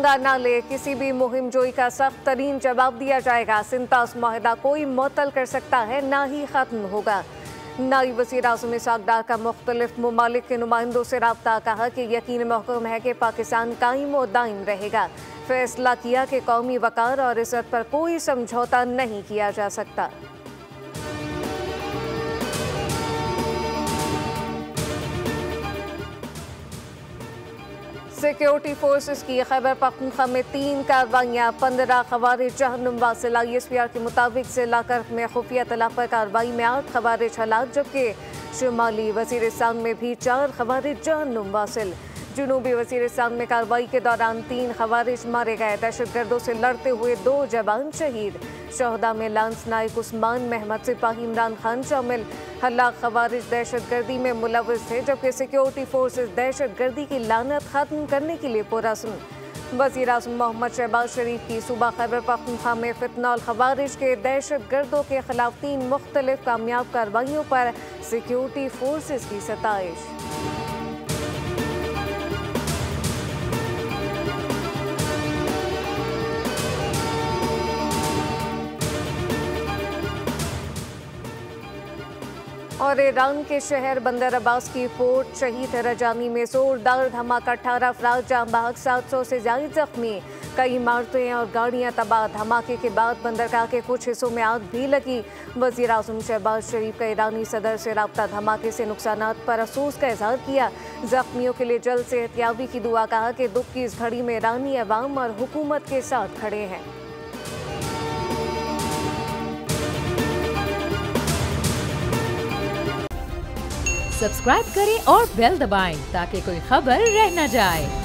न ले किसी भी मुहिम जोई का सख्त तरीन जवाब दिया जाएगा। सिंतास माहिदा कोई मुअत्तल कर सकता है, ना ही खत्म होगा। नायब वज़ीर आज़म इसहाक़ डार का मुख्तलिफ ममालिक के नुमाइंदों से रब्ता, कहा कि यकीन महकूम है कि पाकिस्तान कायम और दायम रहेगा। फैसला किया कि कौमी वक़ार और इज़्ज़त पर कोई समझौता नहीं किया जा सकता। सिक्योरिटी फोर्सेस की खैबर पख्तूनख्वा में 3 कार्रवाइयाँ, 15 खवारिज जहन्नुम वासिल। ISPR के मुताबिक जिला कर्क में खुफिया तला पर कार्रवाई में 8 खवारिज हलाक, जबकि शुमाली वज़ीरिस्तान में भी 4 खवारिज जहन्नुम वासिल। जुनूबी वज़ीरिस्तान में कार्रवाई के दौरान 3 खवारिज मारे गए। दहशतगर्दों से लड़ते हुए 2 जवान शहीद। शहदा में लांस नाइक उस्मान महमद सिपाही इमरान खान शामिल। हलाक खवारिज दहशतगर्दी में मुलव्वस थे, जबकि सिक्योरिटी फोर्सेस दहशतगर्दी की लानत खत्म करने के लिए पुरअज़्म। वज़ीर आज़म मोहम्मद शहबाज शरीफ की सूबा खैबर पख्तूनख्वा में फितनल खवारिज के दहशतगर्दों के खिलाफ 3 मुख्तलिफ कामयाब कार्रवाइयों पर सिक्योरिटी फोर्सेस की सताइश। और ईरान के शहर बंदर अब्बास की पोर्ट शहीद रजानी में जोरदार धमाका, 18 अफराद जाँ बहक, 700 से ज्यादा जख्मी। कई इमारतें और गाड़ियां तबाह। धमाके के बाद बंदरगाह के कुछ हिस्सों में आग भी लगी। वज़ीर आज़म शहबाज शरीफ का ईरानी सदर से रब्ता, धमाके से नुकसानात पर अफसोस का इजहार किया। जख्मियों के लिए जल्द सेहतयाबी की दुआ, कहा कि दुख की इस घड़ी में ईरानी अवाम और हुकूमत के साथ खड़े हैं। सब्सक्राइब करें और बेल दबाएं ताकि कोई खबर रह न जाए।